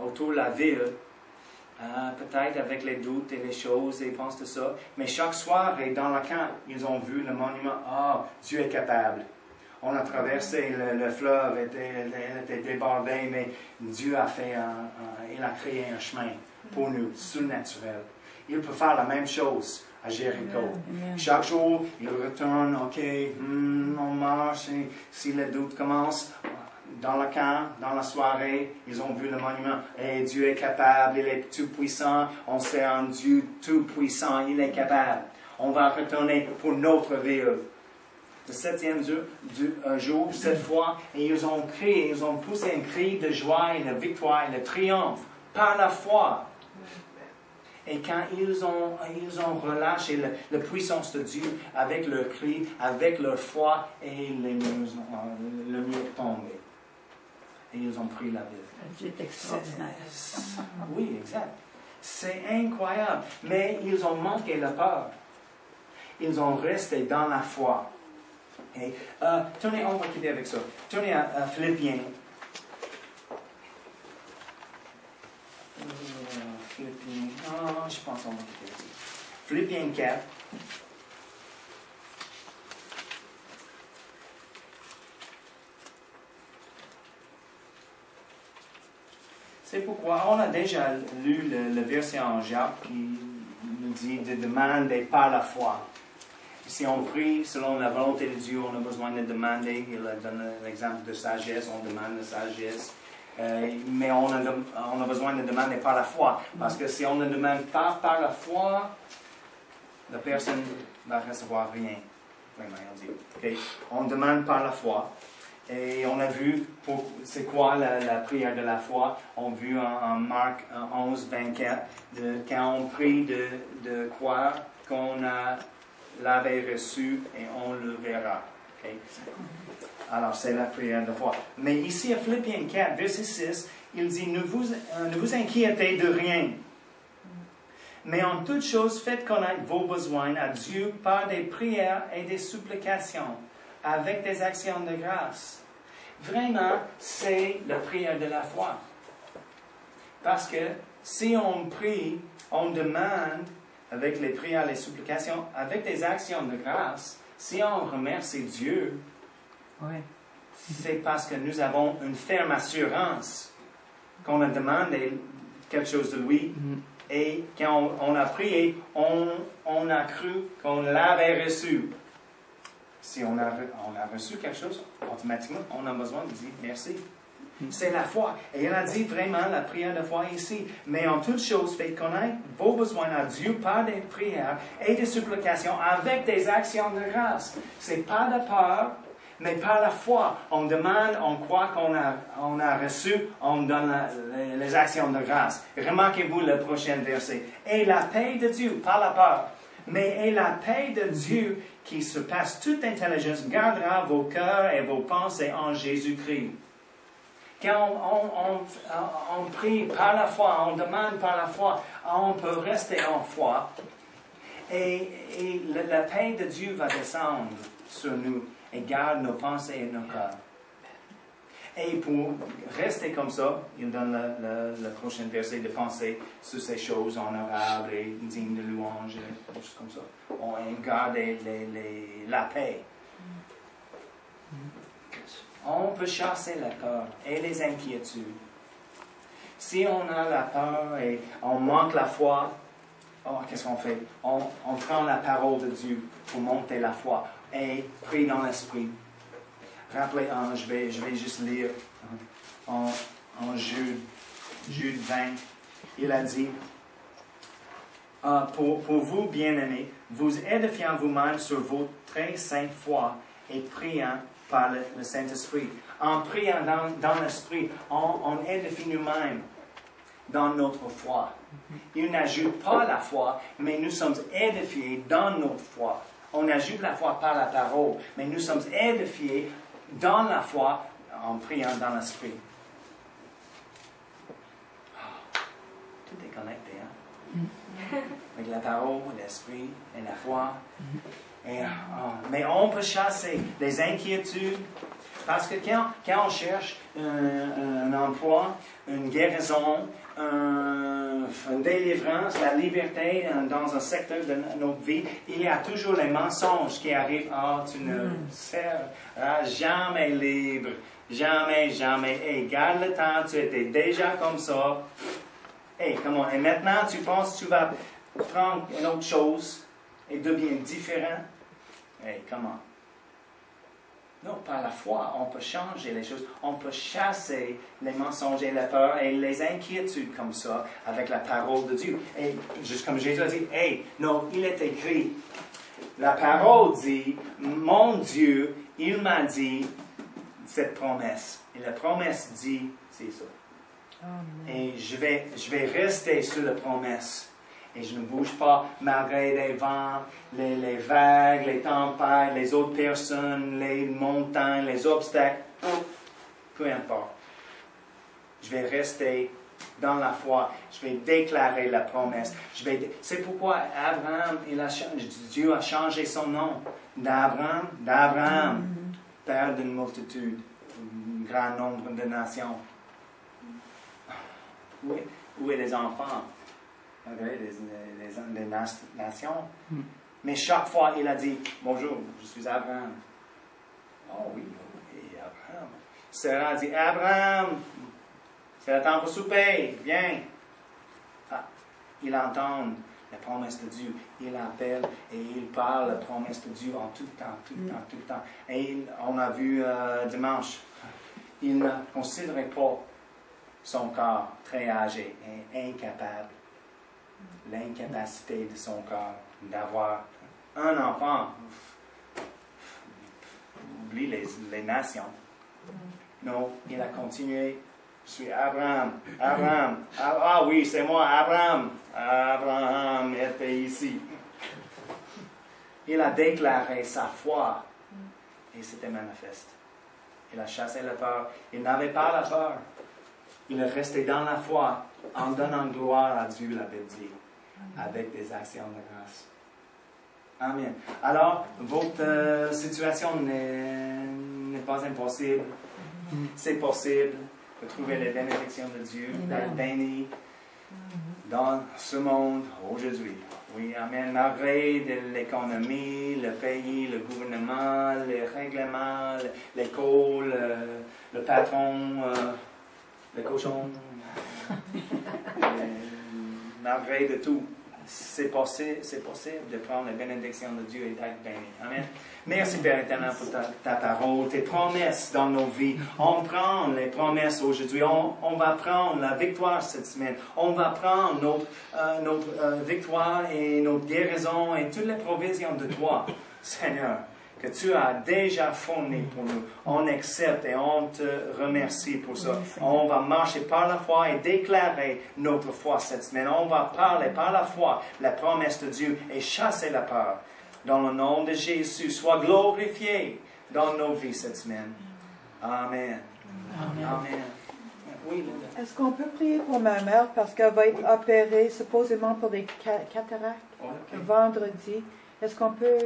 autour de la ville, peut-être avec les doutes et les choses, et ils pensent de ça. Mais chaque soir, et dans le camp, ils ont vu le monument. Ah, Dieu est capable. On a traversé le fleuve, elle était débordée, mais Dieu a fait il a créé un chemin pour nous, surnaturel. Il peut faire la même chose à Jéricho. Chaque jour, il retourne, ok, on marche, et si le doute commence, dans le camp, dans la soirée, ils ont vu le monument. Et Dieu est capable, il est tout puissant, on sait un Dieu tout puissant, il est capable. On va retourner pour notre ville. Le 7e jour, cette fois, et ils ont crié, ils ont poussé un cri de joie et de victoire et de triomphe par la foi. Et quand ils ont relâché la puissance de Dieu avec leur cri, avec leur foi, et le mur est tombé. Et ils ont pris la ville. C'est extraordinaire. Oui, exact. C'est incroyable. Mais ils ont manqué la peur. Ils ont resté dans la foi. Et, tournez, on va quitter avec ça. Tournez à Philippiens. Philippiens. Je pense qu'on va quitter avec ça. Philippiens 4. C'est pourquoi on a déjà lu le verset en Jacques qui nous dit de demander par la foi. Si on prie selon la volonté de Dieu, on a besoin de demander. Il a donné l'exemple de sagesse, on demande la sagesse. Mais on a besoin de demander par la foi. Parce que si on ne demande pas par la foi, la personne ne va recevoir rien. Vraiment, on dit. Okay. On demande par la foi. Et on a vu, c'est quoi la prière de la foi. On a vu en Marc 11, 24, quand on prie de croire qu'on l'avait reçu et on le verra. Okay? Alors, c'est la prière de foi. Mais ici, à Philippiens 4, verset 6, il dit, ne vous inquiétez de rien. Mais en toute chose, faites connaître vos besoins à Dieu par des prières et des supplications, avec des actions de grâce. Vraiment, c'est la prière de la foi. Parce que si on prie, on demande, avec les prières, les supplications, avec des actions de grâce, si on remercie Dieu, c'est parce que nous avons une ferme assurance qu'on a demandé quelque chose de lui. Et quand on a prié, on a cru qu'on l'avait reçu. Si on a reçu quelque chose, automatiquement, on a besoin de dire merci. C'est la foi. Et il a dit vraiment la prière de foi ici. Mais en toute chose, faites connaître vos besoins à Dieu par des prières et des supplications avec des actions de grâce. C'est pas de peur, mais par la foi. On demande, on croit qu'on a reçu, on donne les actions de grâce. Remarquez-vous le prochain verset. Et la paix de Dieu, pas la peur, mais et la paix de Dieu qui surpasse toute intelligence gardera vos cœurs et vos pensées en Jésus-Christ. Quand on prie par la foi, on demande par la foi, on peut rester en foi. Et la paix de Dieu va descendre sur nous et garde nos pensées et nos cœurs. Et pour rester comme ça, il donne le prochain verset de penser sur ces choses honorables et dignes de louange, des choses comme ça. On garde la paix. On peut chasser la peur et les inquiétudes. Si on a la peur et on manque la foi, qu'est-ce qu'on fait? On prend la parole de Dieu pour monter la foi et prie dans l'esprit. Rappelez, je vais juste lire en Jude 20. Il a dit, pour vous, bien-aimés, vous édifiant vous-même sur votre très sainte foi et priant par le Saint-Esprit. En priant dans l'Esprit, on édifie nous-mêmes dans notre foi. Il n'ajoute pas la foi, mais nous sommes édifiés dans notre foi. On ajoute la foi par la parole, mais nous sommes édifiés dans la foi en priant dans l'Esprit. Tout est connecté, hein? Avec la parole, l'Esprit et la foi. Mais on peut chasser les inquiétudes, Parce que quand on cherche un emploi, une guérison, une délivrance, la liberté dans un secteur de notre vie, il y a toujours les mensonges qui arrivent. Ah, tu ne seras jamais libre. Jamais, jamais. Hey, garde le temps, tu étais déjà comme ça. Hey, comment? Et maintenant, tu penses que tu vas prendre une autre chose et devenir différent? Hey, comment? Non, par la foi, on peut changer les choses. On peut chasser les mensonges et la peur et les inquiétudes comme ça avec la parole de Dieu. Et juste comme Jésus a dit, hey, non, il est écrit. La parole dit, mon Dieu, il m'a dit cette promesse. Et la promesse dit, c'est ça. Amen. Et je vais rester sur la promesse. Et je ne bouge pas malgré les vents, les vagues, les tempêtes, les autres personnes, les montagnes, les obstacles. Peu importe. Je vais rester dans la foi. Je vais déclarer la promesse. C'est pourquoi Abraham, Dieu a changé son nom d'Abraham, père d'une multitude, un grand nombre de nations. Où est les enfants? Les nations. Mais chaque fois, il a dit, bonjour, je suis Abraham. Oh oui, Abraham. Sarah a dit, Abraham, c'est le temps pour souper, viens. Ah, il entend la promesse de Dieu. Il appelle et il parle la promesse de Dieu en tout temps, tout le temps, tout le temps. Et on a vu dimanche, il ne considérait pas son corps très âgé et incapable. L'incapacité de son corps d'avoir un enfant. Oublie les nations. Non, il a continué. Je suis Abraham. Abraham. Ah oui, c'est moi, Abraham. Abraham était ici. Il a déclaré sa foi et c'était manifeste. Il a chassé la peur. Il n'avait pas la peur. Il est resté dans la foi en donnant gloire à Dieu, la Bible dit, avec des actions de grâce. Amen. Alors, votre situation n'est pas impossible. C'est possible de trouver les bénédictions de Dieu, d'être béni dans ce monde aujourd'hui. Oui, amen. Malgré l'économie, le pays, le gouvernement, les règlements, l'école, le patron, le cochon, malgré de tout, c'est possible de prendre la bénédiction de Dieu et d'être béni. Amen. Merci Père éternel pour ta parole, tes promesses dans nos vies. On prend les promesses aujourd'hui. On va prendre la victoire cette semaine. On va prendre notre victoire et notre guérison et toutes les provisions de toi, Seigneur, que tu as déjà fourni pour nous. On accepte et on te remercie pour ça. On va marcher par la foi et déclarer notre foi cette semaine. On va parler par la foi la promesse de Dieu et chasser la peur. Dans le nom de Jésus, sois glorifié dans nos vies cette semaine. Amen. Amen. Amen. Oui, Linda. Est-ce qu'on peut prier pour ma mère parce qu'elle va être opérée supposément pour des cataractes vendredi? Est-ce qu'on peut